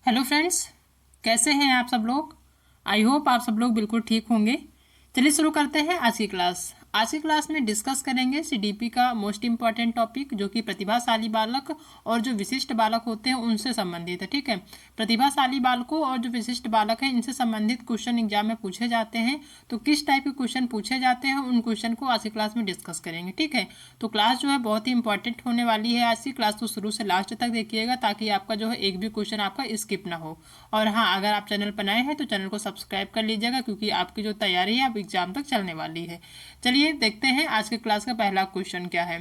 Hello friends, कैसे हैं आप सब लोग। आई होप आप सब लोग बिल्कुल ठीक होंगे। चलिए शुरू करते हैं आज की क्लास। आज की क्लास में डिस्कस करेंगे सीडीपी का मोस्ट इंपॉर्टेंट टॉपिक, जो कि प्रतिभाशाली बालक और जो विशिष्ट बालक होते हैं उनसे संबंधित है। ठीक है, प्रतिभाशाली बालकों और जो विशिष्ट बालक हैं इनसे संबंधित क्वेश्चन एग्जाम में पूछे जाते हैं। तो किस टाइप के क्वेश्चन पूछे जाते हैं उन क्वेश्चन को आज की क्लास में डिस्कस करेंगे। ठीक है, तो क्लास जो है बहुत ही इंपॉर्टेंट होने वाली है। आज की क्लास को शुरू से लास्ट तक देखिएगा ताकि आपका जो है एक भी क्वेश्चन आपका स्किप ना हो। और हाँ, अगर आप चैनल पर नए हैं तो चैनल को सब्सक्राइब कर लीजिएगा, क्योंकि आपकी जो तैयारी है अब एग्जाम तक चलने वाली है। चलिए देखते हैं आज के क्लास का पहला क्वेश्चन क्या है।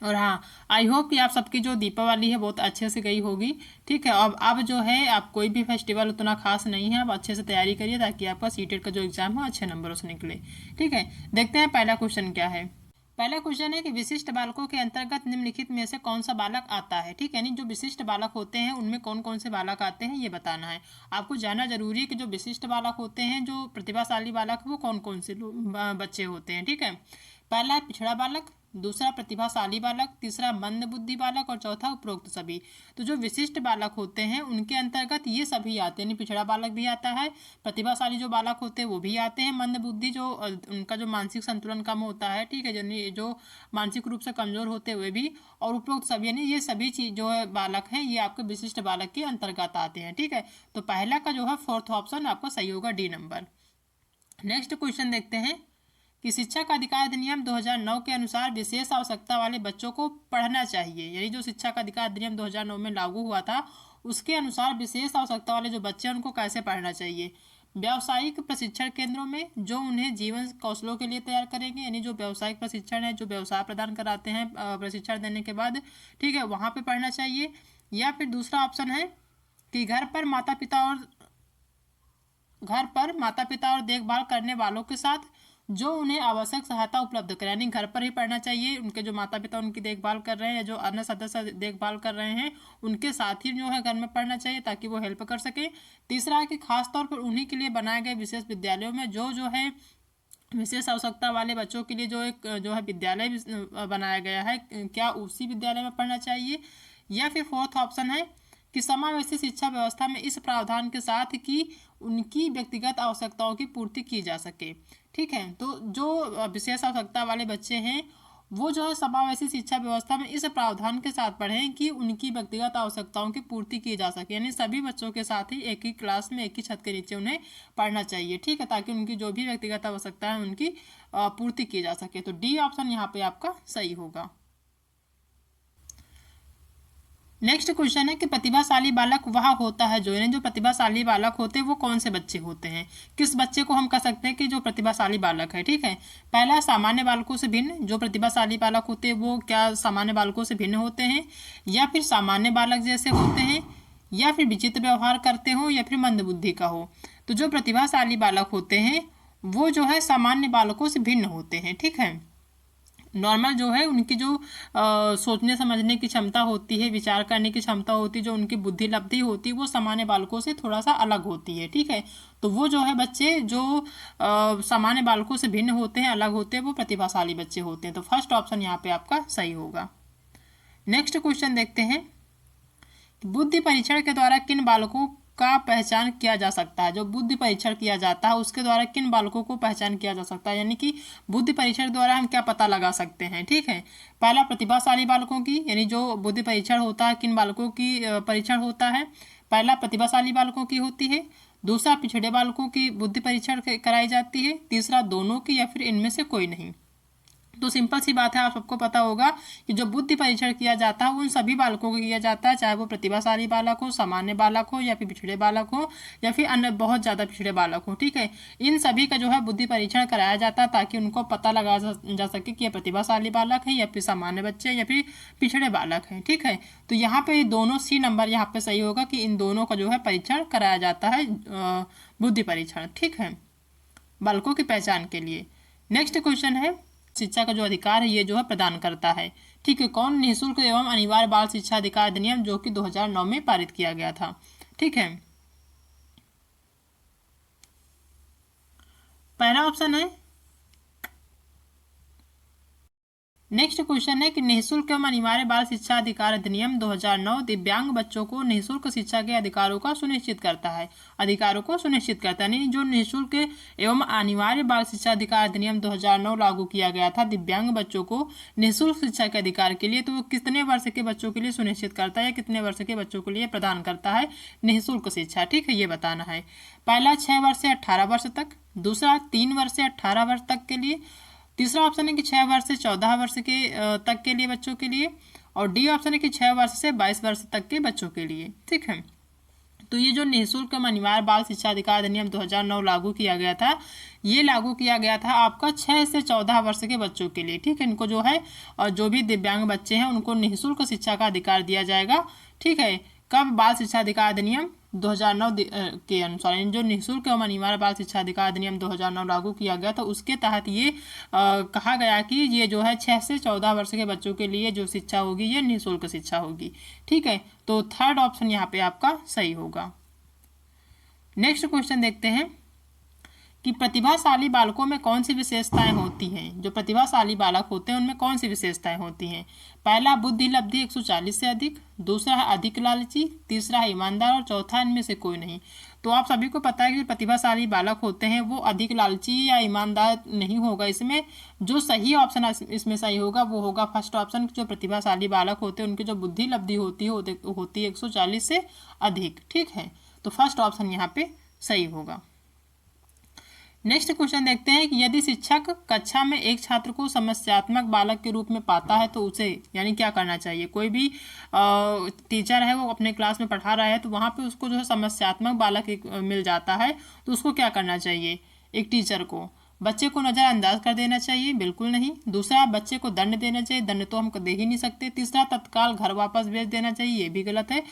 और हाँ, आई होप कि आप सबकी जो दीपावली है बहुत अच्छे से गई होगी। ठीक है, अब जो है आप कोई भी फेस्टिवल उतना खास नहीं है, आप अच्छे से तैयारी करिए ताकि आपका सीटेट का जो एग्जाम है अच्छे नंबरों से निकले। ठीक है, देखते हैं पहला क्वेश्चन क्या है। पहला क्वेश्चन है कि विशिष्ट बालकों के अंतर्गत निम्नलिखित में से कौन सा बालक आता है। ठीक है, यानी जो विशिष्ट बालक होते हैं उनमें कौन कौन से बालक आते हैं ये बताना है। आपको जानना जरूरी है कि जो विशिष्ट बालक होते हैं, जो प्रतिभाशाली बालक, वो कौन कौन से बच्चे होते हैं। ठीक है, पहला है पिछड़ा बालक, दूसरा प्रतिभाशाली बालक, तीसरा मंद बुद्धि बालक और चौथा उपरोक्त सभी। तो जो विशिष्ट बालक होते हैं उनके अंतर्गत ये सभी आते हैं, यानी पिछड़ा बालक भी आता है, प्रतिभाशाली जो बालक होते हैं वो भी आते हैं, मंद बुद्धि जो उनका जो मानसिक संतुलन कम होता है, ठीक है, यानी जो मानसिक रूप से कमजोर होते हुए भी, और उपरोक्त सभी, यानी ये सभी चीज जो है बालक हैं ये आपके विशिष्ट बालक के अंतर्गत आते हैं। ठीक है, तो पहला का जो है फोर्थ ऑप्शन आपका सही होगा, डी नंबर। नेक्स्ट क्वेश्चन देखते हैं कि शिक्षा का अधिकार अधिनियम 2009 के अनुसार विशेष आवश्यकता वाले बच्चों को पढ़ना चाहिए, यानी जो शिक्षा का अधिकार अधिनियम 2009 में लागू हुआ था उसके अनुसार विशेष आवश्यकता वाले जो बच्चे हैं उनको कैसे पढ़ना चाहिए। व्यावसायिक प्रशिक्षण केंद्रों में जो उन्हें जीवन कौशलों के लिए तैयार करेंगे, यानी जो व्यावसायिक प्रशिक्षण है, जो व्यवसाय प्रदान कराते हैं प्रशिक्षण देने के बाद, ठीक है, वहाँ पे पढ़ना चाहिए। या फिर दूसरा ऑप्शन है कि घर पर माता पिता और देखभाल करने वालों के साथ जो उन्हें आवश्यक सहायता उपलब्ध कराए, यानी घर पर ही पढ़ना चाहिए, उनके जो माता पिता उनकी देखभाल कर रहे हैं या जो अन्य सदस्य देखभाल कर रहे हैं उनके साथ ही जो है घर में पढ़ना चाहिए ताकि वो हेल्प कर सके। तीसरा है कि खासतौर पर उन्हीं के लिए बनाए गए विशेष विद्यालयों में जो है विशेष आवश्यकता वाले बच्चों के लिए जो एक जो है विद्यालय बनाया गया है, क्या उसी विद्यालय में पढ़ना चाहिए। या फिर फोर्थ ऑप्शन है कि समावेशी शिक्षा व्यवस्था में इस प्रावधान के साथ कि उनकी व्यक्तिगत आवश्यकताओं की पूर्ति की जा सके। ठीक है, तो जो विशेष आवश्यकता वाले बच्चे हैं वो जो है समावेशी शिक्षा व्यवस्था में इस प्रावधान के साथ पढ़ें कि उनकी व्यक्तिगत आवश्यकताओं की पूर्ति की जा सके, यानी सभी बच्चों के साथ ही एक ही क्लास में एक ही छत के नीचे उन्हें पढ़ना चाहिए। ठीक है, ताकि उनकी जो भी व्यक्तिगत आवश्यकता है उनकी पूर्ति की जा सके। तो डी ऑप्शन यहाँ पे आपका सही होगा। नेक्स्ट क्वेश्चन है कि प्रतिभाशाली बालक वह होता है जो, यानी जो प्रतिभाशाली बालक होते हैं वो कौन से बच्चे होते हैं। किस बच्चे को हम कह सकते हैं कि जो प्रतिभाशाली बालक है। ठीक है, पहला सामान्य बालकों से भिन्न, जो प्रतिभाशाली बालक होते हैं वो क्या सामान्य बालकों से भिन्न होते हैं, या फिर सामान्य बालक जैसे होते हैं, या फिर विचित्र व्यवहार करते हो, या फिर मंदबुद्धि का हो। तो जो प्रतिभाशाली बालक होते हैं वो जो है सामान्य बालकों से भिन्न होते हैं। ठीक है, नॉर्मल जो है उनकी जो सोचने समझने की क्षमता होती है, विचार करने की क्षमता होती है, जो उनकी बुद्धि लब्धि होती है वो सामान्य बालकों से थोड़ा सा अलग होती है। ठीक है, तो वो जो है बच्चे जो सामान्य बालकों से भिन्न होते हैं, अलग होते हैं, वो प्रतिभाशाली बच्चे होते हैं। तो फर्स्ट ऑप्शन यहाँ पे आपका सही होगा। नेक्स्ट क्वेश्चन देखते हैं, बुद्धि परीक्षण के द्वारा किन बालकों का पहचान किया जा सकता है। जो बुद्धि परीक्षण किया जाता है उसके द्वारा किन बालकों को पहचान किया जा सकता है, यानी कि बुद्धि परीक्षण द्वारा हम क्या पता लगा सकते हैं। ठीक है, पहला प्रतिभाशाली बालकों की, यानी जो बुद्धि परीक्षण होता है किन बालकों की परीक्षण होता है, पहला प्रतिभाशाली बालकों की होती है, दूसरा पिछड़े बालकों की बुद्धि परीक्षण कराई जाती है, तीसरा दोनों की, या फिर इनमें से कोई नहीं। तो सिंपल सी बात है, आप सबको पता होगा कि जो बुद्धि परीक्षण किया जाता है उन सभी बालकों को किया जाता है, चाहे वो प्रतिभाशाली बालक हो, सामान्य बालक हो, या फिर पिछड़े बालक हो, या फिर अन्य बहुत ज़्यादा पिछड़े बालक हो। ठीक है, इन सभी का जो है बुद्धि परीक्षण कराया जाता है ताकि उनको पता लगा जा सके कि ये प्रतिभाशाली बालक है, या फिर सामान्य बच्चे, या फिर पिछड़े बालक हैं। ठीक है, तो यहाँ पे दोनों सी नंबर यहाँ पे सही होगा कि इन दोनों का जो है परीक्षण कराया जाता है, बुद्धि परीक्षण। ठीक है, बालकों की पहचान के लिए। नेक्स्ट क्वेश्चन है, शिक्षा का जो अधिकार है ये जो है प्रदान करता है। ठीक है, कौन निःशुल्क एवं अनिवार्य बाल शिक्षा अधिकार अधिनियम जो कि 2009 में पारित किया गया था। ठीक है, पहला ऑप्शन है नेक्स्ट क्वेश्चन है कि निःशुल्क एवं अनिवार्य बाल शिक्षा अधिकार अधिनियम 2009 दिव्यांग बच्चों को निःशुल्क शिक्षा के अधिकारों को सुनिश्चित करता है। यानी जो निःशुल्क एवं अनिवार्य बाल शिक्षा अधिकार अधिनियम 2009 लागू किया गया था दिव्यांग बच्चों को निःशुल्क शिक्षा के अधिकार के लिए, तो वो कितने वर्ष के बच्चों के लिए सुनिश्चित करता है या कितने वर्ष के बच्चों के लिए प्रदान करता है निःशुल्क शिक्षा। ठीक है, ये बताना है। पहला 6 वर्ष से 18 वर्ष तक, दूसरा 3 वर्ष से 18 वर्ष तक के लिए, तीसरा ऑप्शन है कि 6 वर्ष से 14 वर्ष के तक के लिए बच्चों के लिए, और डी ऑप्शन है कि 6 वर्ष से 22 वर्ष तक के बच्चों के लिए। ठीक है, तो ये जो निःशुल्क अनिवार्य बाल शिक्षा अधिकार अधिनियम 2009 लागू किया गया था, ये लागू किया गया था आपका 6 से 14 वर्ष के बच्चों के लिए। ठीक है, इनको जो है और जो भी दिव्यांग बच्चे हैं उनको निःशुल्क शिक्षा का अधिकार दिया जाएगा। ठीक है, कब? बाल शिक्षा अधिकार अधिनियम 2009 के अनुसार, जो निःशुल्क एवं अनिवार्य बाल शिक्षा अधिकार अधिनियम 2009 लागू किया गया था उसके तहत ये कहा गया कि ये जो है 6 से 14 वर्ष के बच्चों के लिए जो शिक्षा होगी ये निःशुल्क शिक्षा होगी। ठीक है, तो थर्ड ऑप्शन यहाँ पे आपका सही होगा। नेक्स्ट क्वेश्चन देखते हैं कि प्रतिभाशाली बालकों में कौन सी विशेषताएं होती हैं। जो प्रतिभाशाली बालक होते हैं उनमें कौन सी विशेषताएं होती हैं? पहला, बुद्धि लब्धि 140 से अधिक, दूसरा है अधिक लालची, तीसरा है ईमानदार, और चौथा इनमें से कोई नहीं। तो आप सभी को पता है कि प्रतिभाशाली बालक होते हैं वो अधिक लालची या ईमानदार नहीं होगा। इसमें जो सही ऑप्शन इसमें सही होगा वो होगा फर्स्ट ऑप्शन। जो प्रतिभाशाली बालक होते हैं उनकी जो बुद्धि लब्धि होती है 140 से अधिक। ठीक है, तो फर्स्ट ऑप्शन यहाँ पे सही होगा। नेक्स्ट क्वेश्चन देखते हैं कि यदि शिक्षक कक्षा में एक छात्र को समस्यात्मक बालक के रूप में पाता है तो उसे यानी क्या करना चाहिए? कोई भी टीचर है वो अपने क्लास में पढ़ा रहा है तो वहाँ पे उसको जो है समस्यात्मक बालक मिल जाता है तो उसको क्या करना चाहिए? एक टीचर को बच्चे को नज़रअंदाज कर देना चाहिए? बिल्कुल नहीं। दूसरा, बच्चे को दंड देना चाहिए? दंड तो हम दे ही नहीं सकते। तीसरा, तत्काल घर वापस भेज देना चाहिए? ये भी गलत है।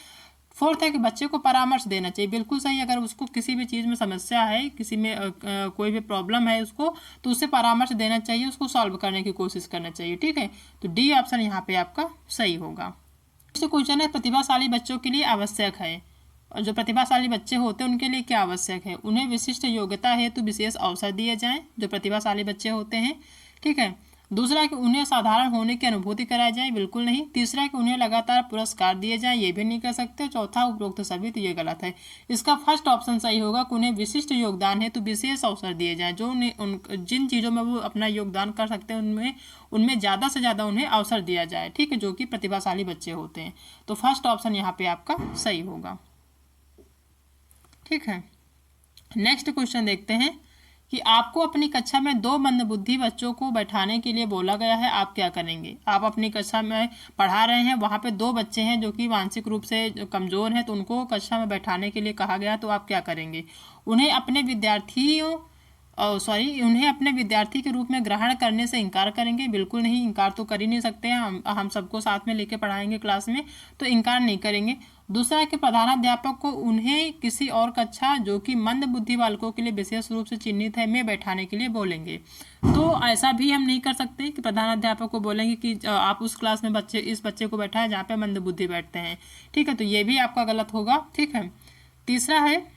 फोर्थ है कि बच्चे को परामर्श देना चाहिए? बिल्कुल सही। अगर उसको किसी भी चीज़ में समस्या है, किसी में कोई भी प्रॉब्लम है उसको, तो उससे परामर्श देना चाहिए, उसको सॉल्व करने की कोशिश करना चाहिए। ठीक है, तो डी ऑप्शन यहाँ पे आपका सही होगा। नेक्स्ट क्वेश्चन है प्रतिभाशाली बच्चों के लिए आवश्यक है, और जो प्रतिभाशाली बच्चे होते हैं उनके लिए क्या आवश्यक है? उन्हें विशिष्ट योग्यता हेतु विशेष अवसर दिए जाएं, जो प्रतिभाशाली बच्चे होते हैं। ठीक है, दूसरा है कि उन्हें साधारण होने की अनुभूति कराई जाए? बिल्कुल नहीं। तीसरा है कि उन्हें लगातार पुरस्कार दिए जाएं? ये भी नहीं कर सकते। चौथा, उपरोक्त सभी, तो ये गलत है। इसका फर्स्ट ऑप्शन सही होगा कि उन्हें विशिष्ट योगदान है तो विशेष अवसर दिए जाएं। जो जिन चीज़ों में वो अपना योगदान कर सकते हैं उनमें ज़्यादा से ज़्यादा उन्हें अवसर दिया जाए। ठीक है, जो कि प्रतिभाशाली बच्चे होते हैं। तो फर्स्ट ऑप्शन यहाँ पे आपका सही होगा। ठीक है, नेक्स्ट क्वेश्चन देखते हैं कि आपको अपनी कक्षा में 2 मंदबुद्धि बच्चों को बैठाने के लिए बोला गया है, आप क्या करेंगे? आप अपनी कक्षा में पढ़ा रहे हैं, वहाँ पे 2 बच्चे हैं जो कि मानसिक रूप से कमज़ोर हैं, तो उनको कक्षा में बैठाने के लिए कहा गया, तो आप क्या करेंगे? उन्हें अपने विद्यार्थी के रूप में ग्रहण करने से इनकार करेंगे? बिल्कुल नहीं, इनकार तो कर ही नहीं सकते हैं। हम सबको साथ में लेके पढ़ाएंगे क्लास में, तो इनकार नहीं करेंगे। दूसरा है कि प्रधानाध्यापक को उन्हें किसी और कक्षा जो कि मंद बुद्धि बालकों के लिए विशेष रूप से चिन्हित है में बैठाने के लिए बोलेंगे। तो ऐसा भी हम नहीं कर सकते कि प्रधानाध्यापक को बोलेंगे कि आप उस क्लास में इस बच्चे को बैठाएं जहाँ पे मंद बुद्धि बैठते हैं। ठीक है, तो ये भी आपका गलत होगा। ठीक है, तीसरा है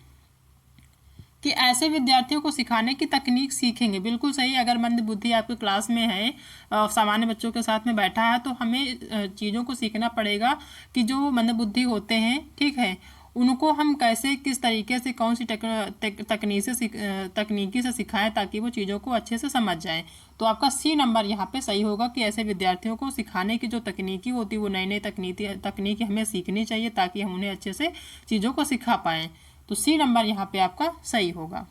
कि ऐसे विद्यार्थियों को सिखाने की तकनीक सीखेंगे? बिल्कुल सही। अगर मंद बुद्धि आपके क्लास में है, सामान्य बच्चों के साथ में बैठा है, तो हमें चीज़ों को सीखना पड़ेगा कि जो मंद बुद्धि होते हैं, ठीक है, उनको हम कैसे किस तरीके से कौन सी तकनीकी से सिखाएं ताकि वो चीज़ों को अच्छे से समझ जाएं। तो आपका सी नंबर यहाँ पे सही होगा कि ऐसे विद्यार्थियों को सिखाने की जो तकनीकी होती है वो नई नई तकनीकी हमें सीखनी चाहिए ताकि हम उन्हें अच्छे से चीज़ों को सिखा पाएँ। तो सी नंबर यहाँ पे आपका सही होगा।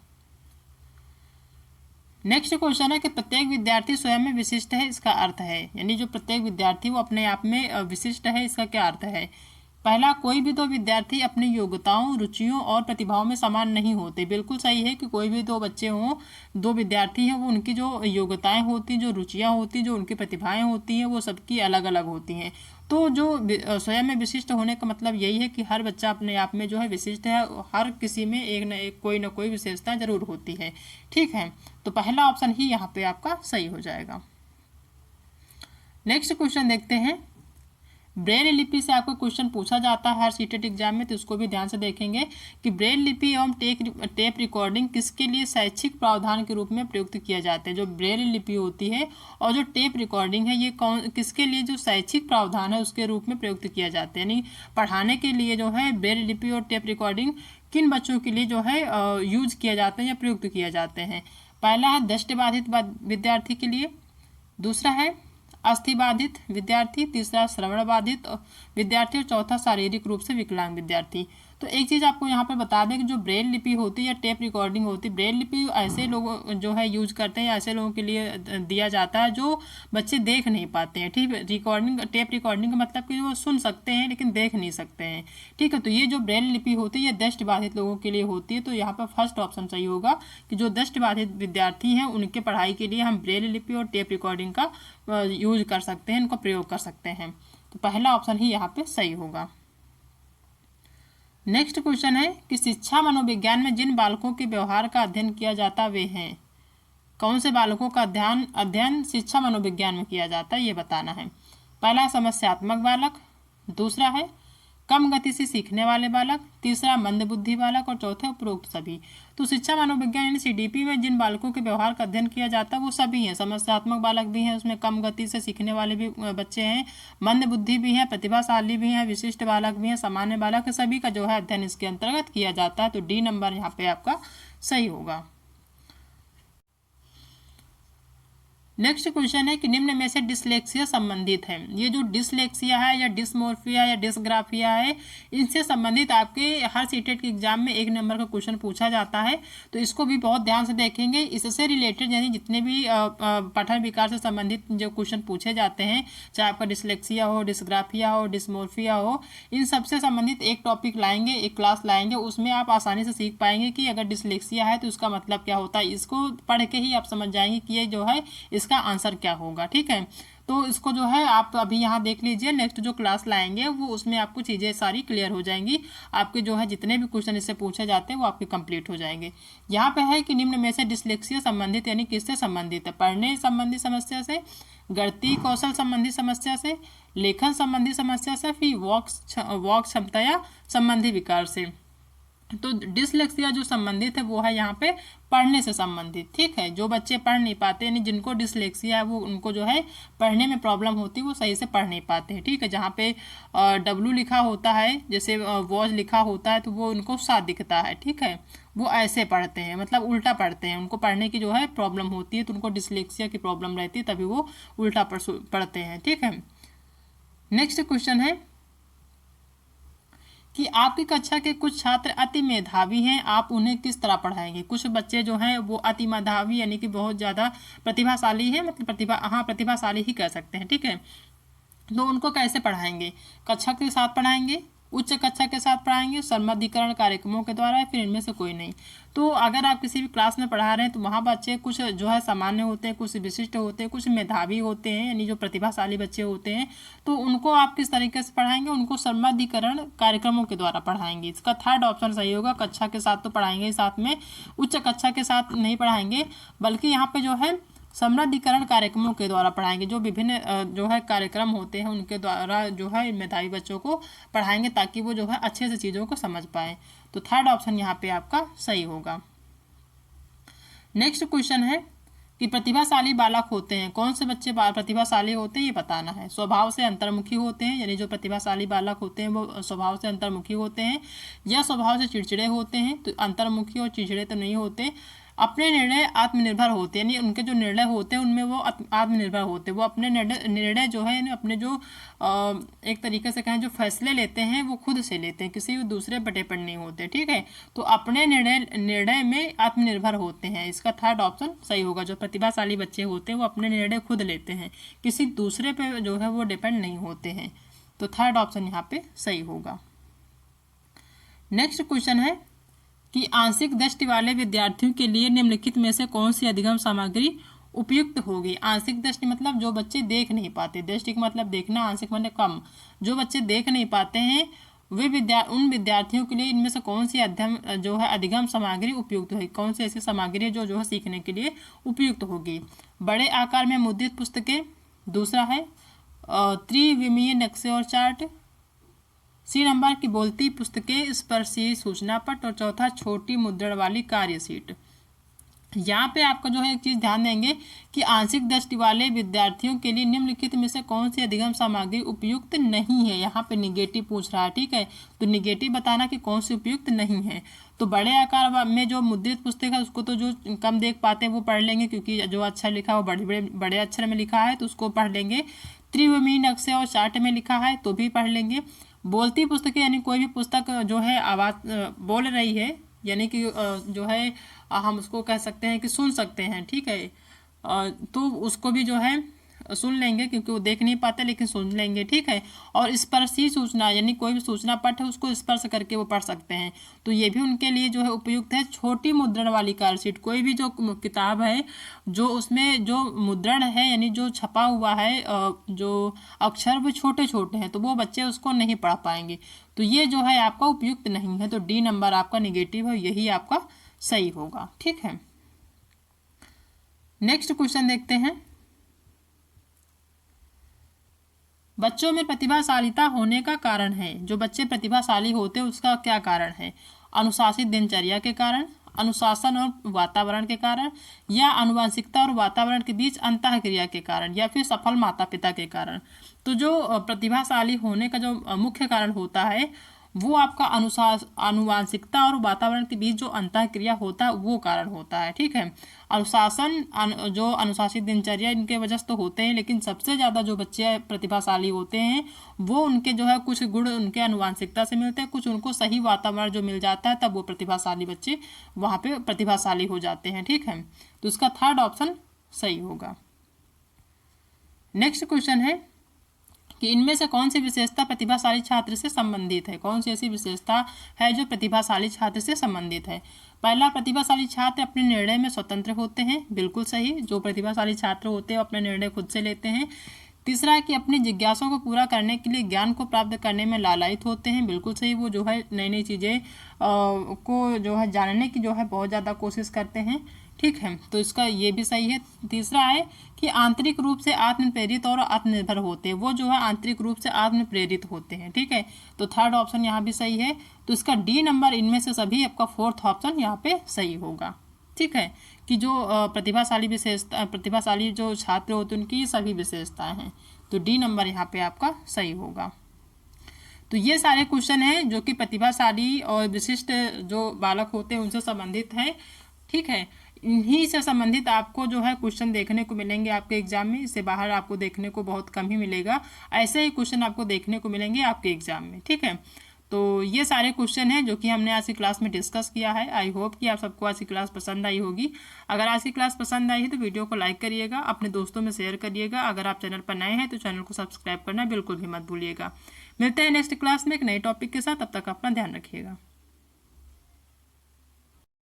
नेक्स्ट क्वेश्चन है कि प्रत्येक विद्यार्थी स्वयं में विशिष्ट है, इसका अर्थ है? यानी जो प्रत्येक विद्यार्थी वो अपने आप में विशिष्ट है, इसका क्या अर्थ है? पहला, कोई भी 2 विद्यार्थी अपनी योग्यताओं, रुचियों और प्रतिभाओं में समान नहीं होते? बिल्कुल सही है कि कोई भी 2 बच्चे हों, 2 विद्यार्थी हैं, वो उनकी जो योग्यताएं होती, जो रुचियां होती, जो उनकी प्रतिभाएं होती हैं, वो सबकी अलग अलग होती हैं। तो जो स्वयं में विशिष्ट होने का मतलब यही है कि हर बच्चा अपने आप में जो है विशिष्ट है, हर किसी में एक कोई ना कोई विशेषता जरूर होती है। ठीक है, तो पहला ऑप्शन ही यहाँ पे आपका सही हो जाएगा। नेक्स्ट क्वेश्चन देखते हैं, ब्रेल लिपि से आपको क्वेश्चन पूछा जाता है हर सीटेट एग्जाम में, तो इसको भी ध्यान से देखेंगे कि ब्रेल लिपि एवं टेप रिकॉर्डिंग किसके लिए शैक्षिक प्रावधान के रूप में प्रयुक्त किया जाते हैं। जो ब्रेल लिपि होती है और जो टेप रिकॉर्डिंग है, ये कौन किसके लिए जो शैक्षिक प्रावधान है उसके रूप में प्रयुक्त किया जाता है, यानी पढ़ाने के लिए जो है ब्रेल लिपि और टेप रिकॉर्डिंग किन बच्चों के लिए जो है यूज किया जाते हैं या प्रयुक्त किए जाते हैं। पहला है दृष्टिबाधित विद्यार्थी के लिए, दूसरा है अस्थिबाधित विद्यार्थी, तीसरा श्रवण बाधित विद्यार्थी और चौथा शारीरिक रूप से विकलांग विद्यार्थी। तो एक चीज़ आपको यहाँ पर बता दें कि जो ब्रेल लिपि होती है या टेप रिकॉर्डिंग होती है, ब्रेल लिपि ऐसे लोग जो है यूज करते हैं, ऐसे लोगों के लिए दिया जाता है जो बच्चे देख नहीं पाते हैं। ठीक है, रिकॉर्डिंग टेप रिकॉर्डिंग का मतलब कि वो सुन सकते हैं लेकिन देख नहीं सकते हैं। ठीक है, तो ये जो ब्रेल लिपि होती है ये दृष्टिबाधित लोगों के लिए होती है। तो यहाँ पर फर्स्ट ऑप्शन सही होगा कि जो दृष्टिबाधित विद्यार्थी हैं उनके पढ़ाई के लिए हम ब्रेल लिपि और टेप रिकॉर्डिंग का यूज कर सकते हैं, इनका प्रयोग कर सकते हैं। तो पहला ऑप्शन ही यहाँ पे सही होगा। नेक्स्ट क्वेश्चन है कि शिक्षा मनोविज्ञान में जिन बालकों के व्यवहार का अध्ययन किया जाता वे हैं। कौन से बालकों का अध्ययन शिक्षा मनोविज्ञान में किया जाता है, ये बताना है। पहला समस्यात्मक बालक, दूसरा है कम गति से सीखने वाले बालक, तीसरा मंदबुद्धि बालक और चौथा उपरोक्त सभी। तो शिक्षा मनोविज्ञान यानी सीडीपी में जिन बालकों के व्यवहार का अध्ययन किया जाता है वो सभी हैं। समस्यात्मक बालक भी हैं, उसमें कम गति से सीखने वाले भी बच्चे हैं, मंदबुद्धि भी हैं, प्रतिभाशाली भी हैं, विशिष्ट बालक भी हैं, सामान्य बालक, सभी का जो है अध्ययन इसके अंतर्गत किया जाता है। तो डी नंबर यहाँ पे आपका सही होगा। नेक्स्ट क्वेश्चन है कि निम्न में से डिसलेक्सिया संबंधित है। ये जो डिसलेक्सिया है या डिसमोर्फिया या डिसग्राफिया है, इनसे संबंधित आपके हर सीटेट के एग्जाम में 1 नंबर का क्वेश्चन पूछा जाता है। तो इसको भी बहुत ध्यान से देखेंगे। इससे रिलेटेड यानी जितने भी पठन विकार से संबंधित जो क्वेश्चन पूछे जाते हैं, चाहे आपका डिसलेक्सिया हो, डिसग्राफिया हो, डिसमोर्फिया हो, इन सबसे संबंधित एक टॉपिक लाएंगे, एक क्लास लाएंगे। उसमें आप आसानी से सीख पाएंगे कि अगर डिसलेक्सिया है तो उसका मतलब क्या होता है। इसको पढ़ के ही आप समझ जाएंगे कि ये जो है इसका आंसर क्या होगा। ठीक है, तो इसको जो है आप अभी यहाँ देख लीजिए। नेक्स्ट जो क्लास लाएंगे वो उसमें आपको चीज़ें सारी क्लियर हो जाएंगी। आपके जो है जितने भी क्वेश्चन इससे पूछे जाते हैं वो आपके कंप्लीट हो जाएंगे। यहाँ पे है कि निम्न में से डिसलेक्सिया संबंधित यानी किससे संबंधित है। पढ़ने संबंधी समस्या से, गणितीय कौशल संबंधी समस्या से, लेखन संबंधी समस्या से, फिर वॉक क्षमता या संबंधी विकार से। तो डिसलेक्सिया जो संबंधित है वो है यहाँ पे पढ़ने से संबंधित। ठीक है, जो बच्चे पढ़ नहीं पाते यानी जिनको डिसलेक्सिया है वो उनको जो है पढ़ने में प्रॉब्लम होती है, वो सही से पढ़ नहीं पाते हैं। ठीक है, जहाँ पे डब्लू लिखा होता है, जैसे वॉच लिखा होता है, तो वो उनको सा दिखता है। ठीक है, वो ऐसे पढ़ते हैं, मतलब उल्टा पढ़ते हैं, उनको पढ़ने की जो है प्रॉब्लम होती है, तो उनको डिसलेक्सिया की प्रॉब्लम रहती है, तभी वो उल्टा पढ़ते हैं। ठीक है, नेक्स्ट क्वेश्चन है कि आपकी कक्षा के कुछ छात्र अति मेधावी हैं, आप उन्हें किस तरह पढ़ाएंगे। कुछ बच्चे जो हैं वो अति मेधावी यानी कि बहुत ज़्यादा प्रतिभाशाली हैं, मतलब प्रतिभाशाली ही कह सकते हैं। ठीक है, तो उनको कैसे पढ़ाएंगे। कक्षा के साथ पढ़ाएंगे, उच्च कक्षा के साथ पढ़ाएंगे, सम्बद्धीकरण कार्यक्रमों के द्वारा, फिर इनमें से कोई नहीं। तो अगर आप किसी भी क्लास में पढ़ा रहे हैं तो वहाँ बच्चे कुछ जो है सामान्य होते हैं, कुछ विशिष्ट होते हैं, कुछ मेधावी होते हैं यानी जो प्रतिभाशाली बच्चे होते हैं। तो उनको आप किस तरीके से पढ़ाएंगे, उनको सम्बद्धीकरण कार्यक्रमों के द्वारा पढ़ाएंगे। इसका थर्ड ऑप्शन सही होगा। कक्षा के साथ तो पढ़ाएंगे ही, साथ में उच्च कक्षा के साथ नहीं पढ़ाएंगे, बल्कि यहाँ पे जो है सम्बद्धीकरण कार्यक्रमों के द्वारा पढ़ाएंगे। जो विभिन्न जो है कार्यक्रम होते हैं उनके द्वारा जो है मेधावी बच्चों को पढ़ाएंगे, ताकि वो जो है अच्छे से चीज़ों को समझ पाए। तो थर्ड ऑप्शन यहाँ पे आपका सही होगा। नेक्स्ट क्वेश्चन है कि प्रतिभाशाली बालक होते हैं। कौन से बच्चे प्रतिभाशाली होते हैं ये बताना है। स्वभाव से अंतर्मुखी होते हैं, यानी जो प्रतिभाशाली बालक होते हैं वो स्वभाव से अंतर्मुखी होते हैं, या स्वभाव से चिड़चिड़े होते हैं। तो अंतर्मुखी और चिड़चिड़े तो नहीं होते। अपने निर्णय आत्मनिर्भर होते हैं, यानी उनके जो निर्णय होते हैं उनमें वो आत्मनिर्भर होते हैं। वो अपने निर्णय जो है यानी अपने जो एक तरीके से कहें जो फैसले लेते हैं वो खुद से लेते हैं, किसी दूसरे पर डिपेंड नहीं होते। ठीक है, तो अपने निर्णय में आत्मनिर्भर होते हैं। इसका थर्ड ऑप्शन सही होगा। जो प्रतिभाशाली बच्चे होते हैं वो अपने निर्णय खुद लेते हैं, किसी दूसरे पे जो है वो डिपेंड नहीं होते हैं। तो थर्ड ऑप्शन यहाँ पे सही होगा। नेक्स्ट क्वेश्चन है कि आंशिक दृष्टि वाले विद्यार्थियों के लिए निम्नलिखित में से कौन सी अधिगम सामग्री उपयुक्त होगी। आंशिक दृष्टि मतलब जो बच्चे देख नहीं पाते, दृष्टि का मतलब देखना, आंशिक मतलब कम। जो बच्चे देख नहीं पाते हैं वे उन विद्यार्थियों के लिए इनमें से कौन सी अधिगम सामग्री उपयुक्त होगी। कौन सी ऐसी सामग्री जो है सीखने के लिए उपयुक्त होगी। बड़े आकार में मुद्रित पुस्तकें, दूसरा है त्रिविमीय नक्शे और चार्ट। सी नंबर की बोलती पुस्तकें, स्पर्शीय सूचना पट। और चौथा छोटी मुद्रण वाली कार्य शीट। यहाँ पे आपका जो है एक चीज़ ध्यान देंगे कि आंशिक दृष्टि वाले विद्यार्थियों के लिए निम्नलिखित में से कौन सी अधिगम सामग्री उपयुक्त नहीं है। यहाँ पे निगेटिव पूछ रहा है, ठीक है, तो निगेटिव बताना कि कौन सी उपयुक्त नहीं है। तो बड़े आकार में जो मुद्रित पुस्तक है उसको तो जो कम देख पाते हैं वो पढ़ लेंगे, क्योंकि जो अक्षर लिखा है वो बड़े अक्षर में लिखा है तो उसको पढ़ लेंगे। त्रिविमीय नक्शे और चार्ट में लिखा है तो भी पढ़ लेंगे। बोलती पुस्तकें यानी कोई भी पुस्तक जो है आवाज़ बोल रही है, यानी कि जो है हम उसको कह सकते हैं कि सुन सकते हैं, ठीक है, तो उसको भी जो है सुन लेंगे, क्योंकि वो देख नहीं पाते लेकिन सुन लेंगे, ठीक है। और स्पर्शी सूचना यानी कोई भी सूचना पट है उसको स्पर्श करके वो पढ़ सकते हैं, तो ये भी उनके लिए जो है उपयुक्त है। छोटी मुद्रण वाली कार्डशीट, कोई भी जो किताब है जो उसमें जो मुद्रण है यानी जो छपा हुआ है जो अक्षर वो छोटे छोटे हैं तो वो बच्चे उसको नहीं पढ़ पाएंगे, तो ये जो है आपका उपयुक्त नहीं है। तो डी नंबर आपका निगेटिव है, यही आपका सही होगा, ठीक है। नेक्स्ट क्वेश्चन देखते हैं। बच्चों में प्रतिभाशालीता होने का कारण है, जो बच्चे प्रतिभाशाली होते हैं उसका क्या कारण है। अनुशासित दिनचर्या के कारण, अनुशासन और वातावरण के कारण, या आनुवंशिकता और वातावरण के बीच अंतःक्रिया के कारण, या फिर सफल माता पिता के कारण। तो जो प्रतिभाशाली होने का जो मुख्य कारण होता है वो आपका आनुवंशिकता और वातावरण के बीच जो अंतःक्रिया होता है वो कारण होता है, ठीक है। अनुशासन जो अनुशासित दिनचर्या इनके वजह से तो होते हैं, लेकिन सबसे ज़्यादा जो बच्चे प्रतिभाशाली होते हैं वो उनके जो है कुछ गुण उनके आनुवंशिकता से मिलते हैं, कुछ उनको सही वातावरण जो मिल जाता है तब वो प्रतिभाशाली बच्चे वहाँ पे प्रतिभाशाली हो जाते हैं, ठीक है। तो इसका थर्ड ऑप्शन सही होगा। नेक्स्ट क्वेश्चन है कि इनमें से कौन सी विशेषता प्रतिभाशाली छात्र से संबंधित है। कौन सी ऐसी विशेषता है जो प्रतिभाशाली छात्र से संबंधित है। पहला, प्रतिभाशाली छात्र अपने निर्णय में स्वतंत्र होते हैं, बिल्कुल सही, जो प्रतिभाशाली छात्र होते हैं अपने निर्णय खुद से लेते हैं। तीसरा है कि अपनी जिज्ञासाओं को पूरा करने के लिए ज्ञान को प्राप्त करने में लालायित होते हैं, बिल्कुल सही, वो जो है नई नई चीज़ें को जो है जानने की जो है बहुत ज़्यादा कोशिश करते हैं, ठीक है, तो इसका ये भी सही है। तीसरा है कि आंतरिक रूप से आत्म प्रेरित और आत्मनिर्भर होते हैं, वो जो है आंतरिक रूप से आत्म प्रेरित होते हैं, ठीक है, तो थर्ड ऑप्शन यहाँ भी सही है। तो इसका डी नंबर इनमें से सभी आपका फोर्थ ऑप्शन यहाँ पे सही होगा, ठीक है, कि जो प्रतिभाशाली जो छात्र होते हैं उनकी ये सभी विशेषताएं हैं, तो डी नंबर यहाँ पे आपका सही होगा। तो ये सारे क्वेश्चन हैं जो कि प्रतिभाशाली और विशिष्ट जो बालक होते हैं उनसे संबंधित हैं, ठीक है। इन्हीं से संबंधित आपको जो है क्वेश्चन देखने को मिलेंगे आपके एग्जाम में, इससे बाहर आपको देखने को बहुत कम ही मिलेगा, ऐसे ही क्वेश्चन आपको देखने को मिलेंगे आपके एग्जाम में, ठीक है। तो ये सारे क्वेश्चन हैं जो कि हमने आज की क्लास में डिस्कस किया है। आई होप कि आप सबको आज की क्लास पसंद आई होगी। अगर आज की क्लास पसंद आई है तो वीडियो को लाइक करिएगा, अपने दोस्तों में शेयर करिएगा। अगर आप चैनल पर नए हैं तो चैनल को सब्सक्राइब करना बिल्कुल भी मत भूलिएगा। मिलते हैं नेक्स्ट क्लास में एक नए टॉपिक के साथ, तब तक अपना ध्यान रखिएगा।